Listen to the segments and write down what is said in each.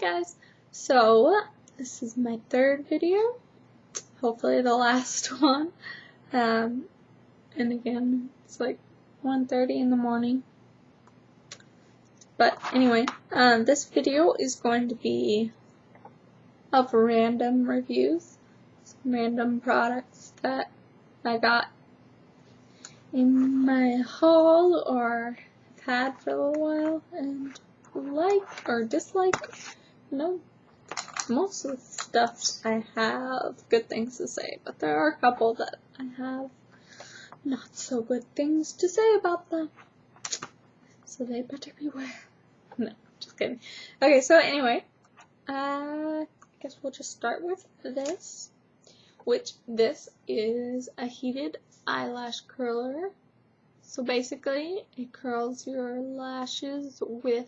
guys, so this is my third video, hopefully the last one, and again, it's like 1:30 in the morning, but anyway, this video is going to be of random reviews, some random products that I got in my haul or have had for a little while and like or dislike. No, most of the stuff I have good things to say, but there are a couple that I have not so good things to say about them. So they better beware. No, just kidding. Okay, so anyway, I guess we'll just start with this, which this is a heated eyelash curler. So basically, it curls your lashes with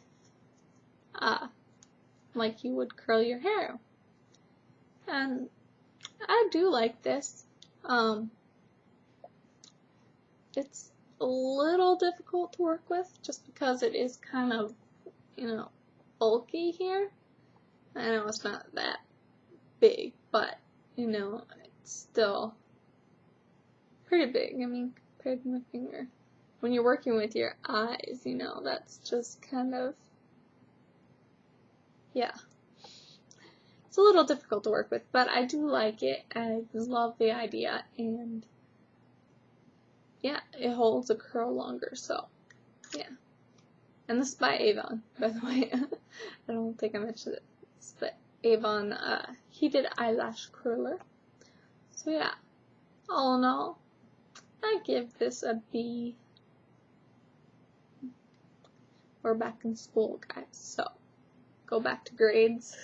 like you would curl your hair. And I do like this. It's a little difficult to work with just because it is kind of, bulky here. I know it's not that big, but, it's still pretty big. I mean, compared to my finger. When you're working with your eyes, that's just kind of, yeah. It's a little difficult to work with, but I do like it. I love the idea, and yeah, it holds a curl longer, so yeah. And this is by Avon, by the way. I don't think I mentioned it. It's the Avon heated eyelash curler. So yeah, all in all, I give this a B. We're back in school, guys, so go back to grades.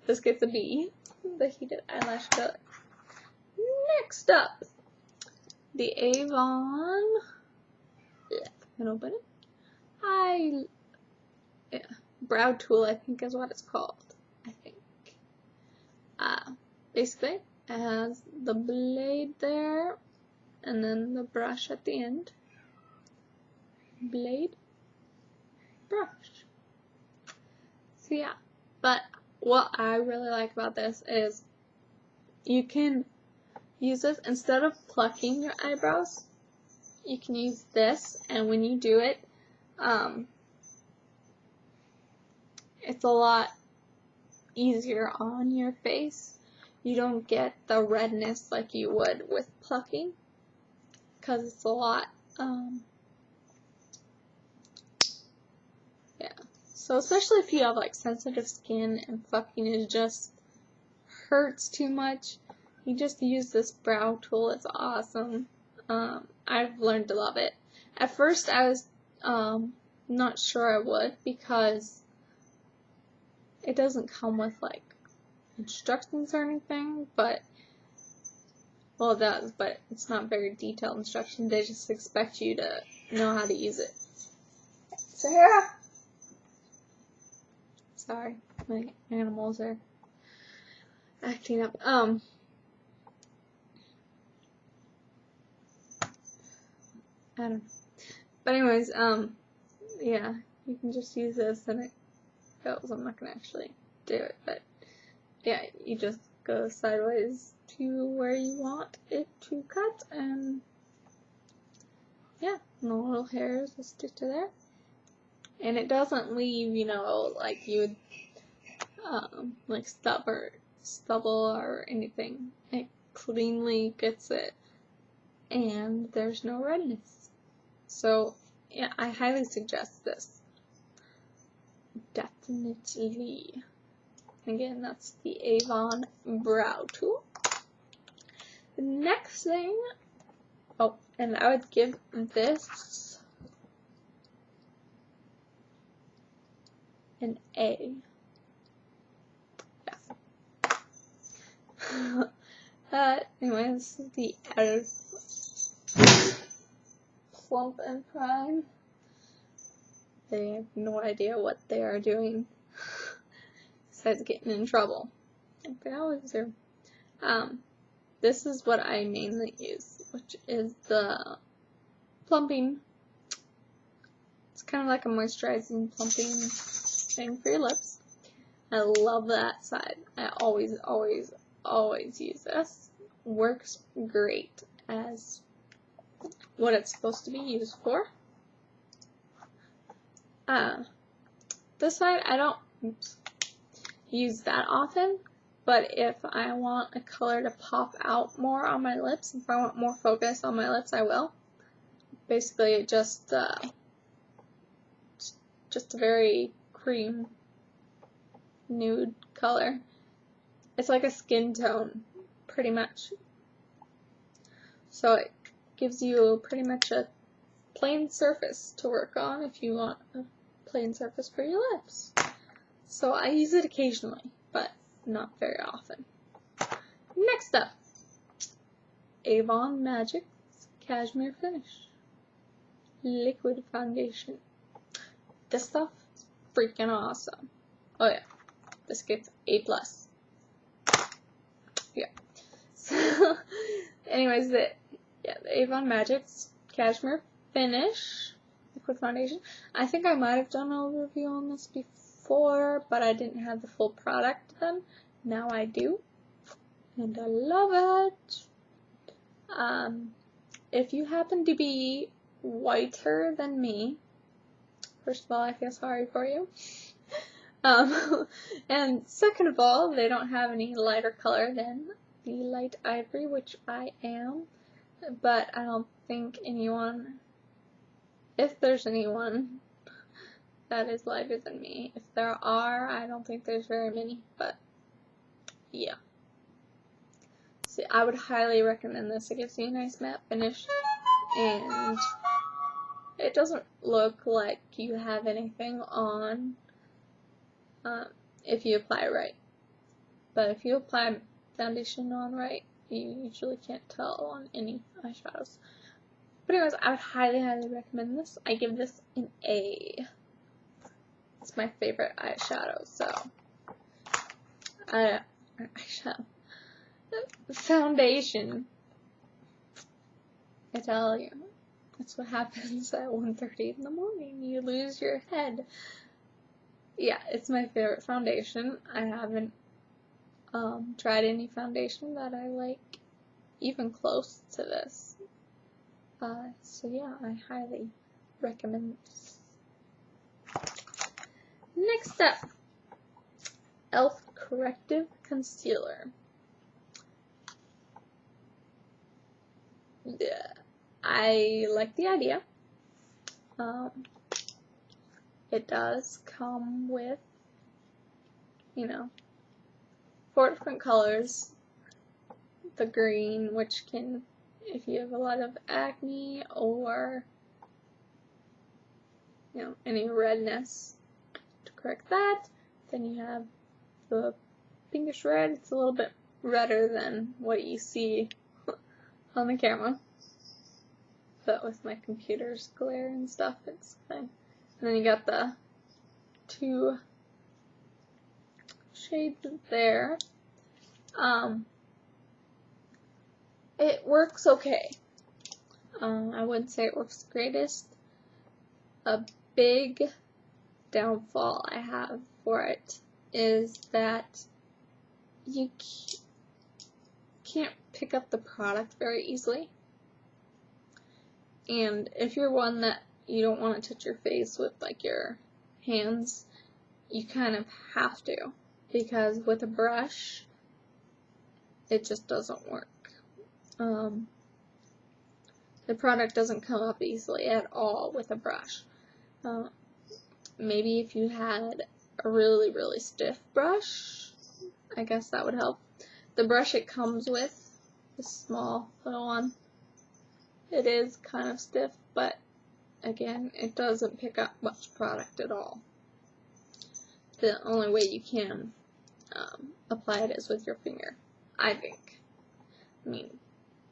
This gets a B, the heated eyelash curler. Next up, the Avon, open it. Brow tool, I think is what it's called. I think. Basically, it has the blade there, and then the brush at the end. Blade, brush. So yeah, but what I really like about this is you can use this instead of plucking your eyebrows. You can use this, and when you do it, it's a lot easier on your face. You don't get the redness like you would with plucking, because it's a lot, yeah. So especially if you have like sensitive skin and plucking it just hurts too much, you just use this brow tool. It's awesome. I've learned to love it. At first I was not sure I would, because it doesn't come with like instructions or anything, but well, it does, but it's not very detailed instructions. They just expect you to know how to use it. Sarah! Sorry, my animals are acting up. I don't know. But anyways, yeah, you can just use this and it goes. I'm not gonna actually do it, but yeah, you just go sideways to where you want it to cut, and yeah, and the little hairs will stick to there. And it doesn't leave, like you would, like stubble or anything. It cleanly gets it, and there's no redness. So yeah, I highly suggest this. Definitely. Again, that's the Avon brow tool. The next thing, and I would give this an A. Yeah. Anyway, this is the ARPsharbor Plump and Prime. They have no idea what they are doing besides getting in trouble. Like they always do. This is what I mainly use, which is the plumping. It's kind of like a moisturizing plumping thing for your lips. I love that side. I always use this. Works great as what it's supposed to be used for. This side I don't use that often, but if I want a color to pop out more on my lips, if I want more focus on my lips, I will. Basically, just a very cream nude color. It's like a skin tone, pretty much. So it gives you pretty much a plain surface to work on if you want a plain surface for your lips. So I use it occasionally, but not very often. Next up, Avon Magic's Cashmere Finish Liquid Foundation. This stuff is freaking awesome. Oh yeah, this gets A+. Yeah. So, anyways, the Avon Magic's Cashmere Finish Liquid Foundation. I think I might have done a review on this before, but I didn't have the full product then. Now I do, and I love it. If you happen to be whiter than me, first of all, I feel sorry for you. And second of all, they don't have any lighter color than the light ivory, which I am, but I don't think anyone, if there's anyone that is lighter than me, if there are, I don't think there's very many, but yeah. See, I would highly recommend this. It gives you a nice matte finish, and it doesn't look like you have anything on if you apply it right. But if you apply foundation on right, you usually can't tell on any eyeshadows. But anyways, I would highly recommend this. I give this an A. It's my favorite eyeshadow, so eyeshadow. Foundation. I tell you, that's what happens at 1:30 in the morning. You lose your head. Yeah, it's my favorite foundation. I haven't tried any foundation that I like even close to this. So yeah, I highly recommend this. Next up, e.l.f. Corrective Concealer. Yeah, I like the idea. It does come with, 4 different colors. The green, which can, if you have a lot of acne or, any redness, to correct that. Then you have the pinkish red. It's a little bit redder than what you see on the camera. But with my computer's glare and stuff, it's fine. And then you got the 2 shades there. It works okay. I wouldn't say it works greatest. A big downfall I have for it is that you can't pick up the product very easily. And if you're one that you don't want to touch your face with like your hands, you kind of have to, because with a brush it just doesn't work. The product doesn't come up easily at all with a brush. Maybe if you had a really stiff brush, I guess that would help. The brush it comes with, the small little one, it is kind of stiff, but again, it doesn't pick up much product at all. The only way you can apply it is with your finger, I think. I mean,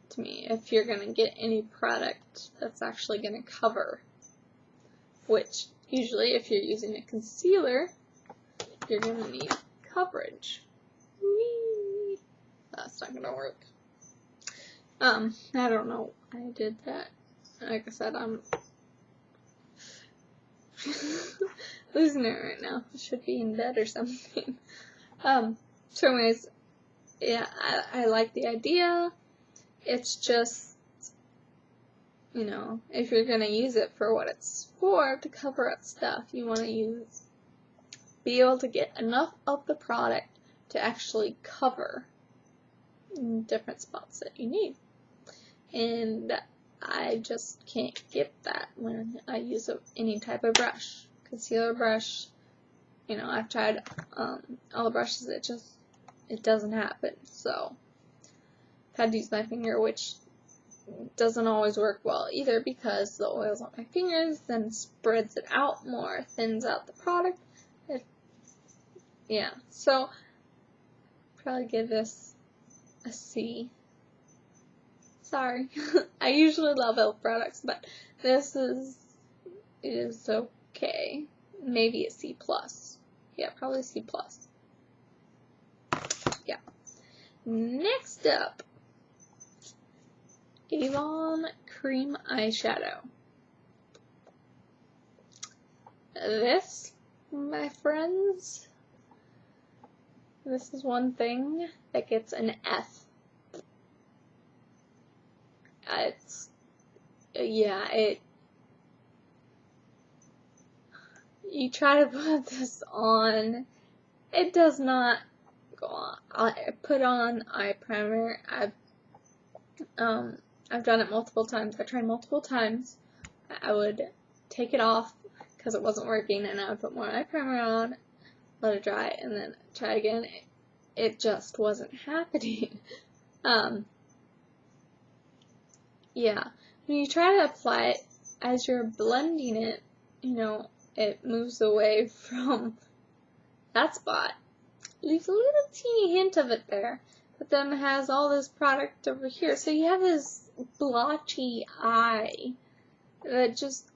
to me, if you're going to get any product that's actually going to cover, which usually if you're using a concealer, you're going to need coverage. Whee! That's not going to work. I don't know. I did that. Like I said, losing it right now. I should be in bed or something. So anyways, yeah, I like the idea. It's just, you know, if you're gonna use it for what it's for, to cover up stuff, you want to be able to get enough of the product to actually cover different spots that you need. And I just can't get that when I use any type of brush. Concealer brush, you know, I've tried all the brushes, it doesn't happen. So I've had to use my finger, which doesn't always work well either, because the oil's on my fingers, then spreads it out more, thins out the product. Yeah, so probably give this a C. Sorry. I usually love e.l.f. products, but this is okay. Maybe a C+. Yeah, probably C+. Yeah. Next up, Avon Cream Eyeshadow. This, my friends, this is one thing that gets an F. You try to put this on, it does not go on. I put on eye primer. I've done it multiple times. I tried multiple times. I would take it off because it wasn't working, and I would put more eye primer on, let it dry, and then try again. It just wasn't happening. Yeah, when you try to apply it, as you're blending it, you know, it moves away from that spot. Leaves a little teeny hint of it there, but then it has all this product over here. So you have this blotchy eye that just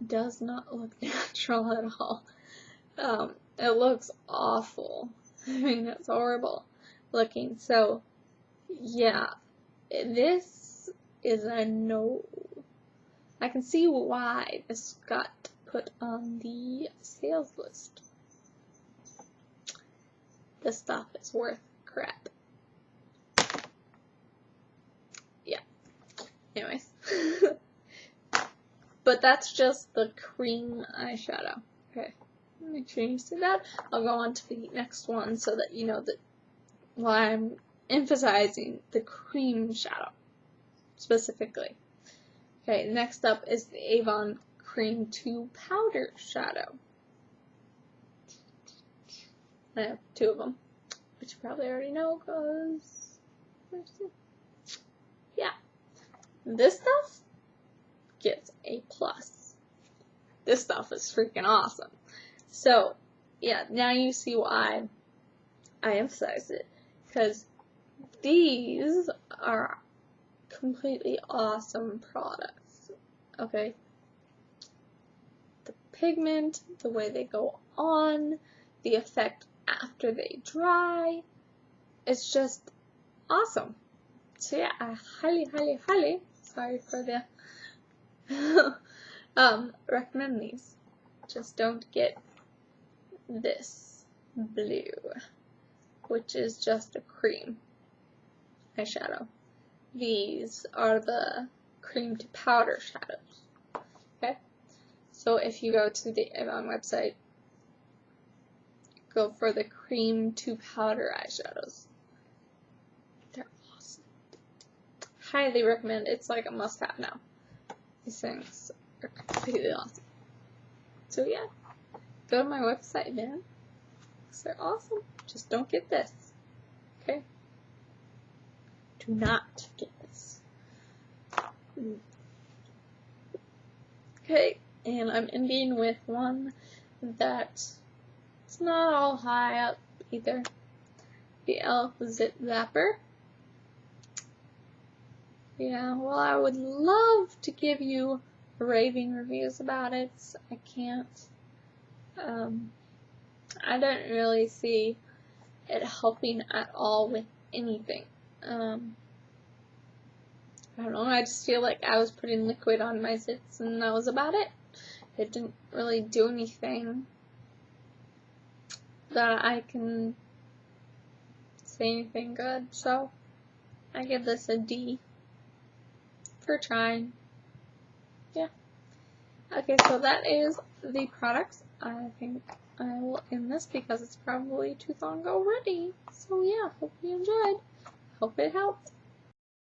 does not look natural at all. It looks awful. I mean, it's horrible looking. So, yeah, this is a no. I can see why this got put on the sales list. This stuff is worth crap. Yeah. Anyways. But that's just the cream eyeshadow. Okay. Make sure you see that. I'll go on to the next one so that you know that why I'm emphasizing the cream shadow specifically. Okay, next up is the Avon Cream 2 Powder Shadow. I have two of them, which you probably already know because, yeah, this stuff gets a plus. This stuff is freaking awesome. So, yeah, now you see why I emphasize it, because these are completely awesome products, okay? The pigment, the way they go on, the effect after they dry, it's just awesome. So yeah, I highly, sorry for the, recommend these. Just don't get this blue, which is just a cream eyeshadow. These are the cream to powder shadows. Okay? So if you go to the Avon website, go for the cream to powder eyeshadows. They're awesome. Highly recommend. It's like a must-have now. These things are completely awesome. So yeah, go to my website, man. They're awesome. Just don't get this. Okay? Do not get this. Okay, and I'm ending with one that's not all high up either. The e.l.f. Zip Zapper. Yeah, well, I would love to give you raving reviews about it. I can't. I don't really see it helping at all with anything. I don't know, I just feel like I was putting liquid on my zits and that was about it. it didn't really do anything that I can say anything good, so I give this a D for trying. Yeah. Okay, so that is the products. I think I will end this because it's probably too long already. So yeah, hope you enjoyed. Hope it helped.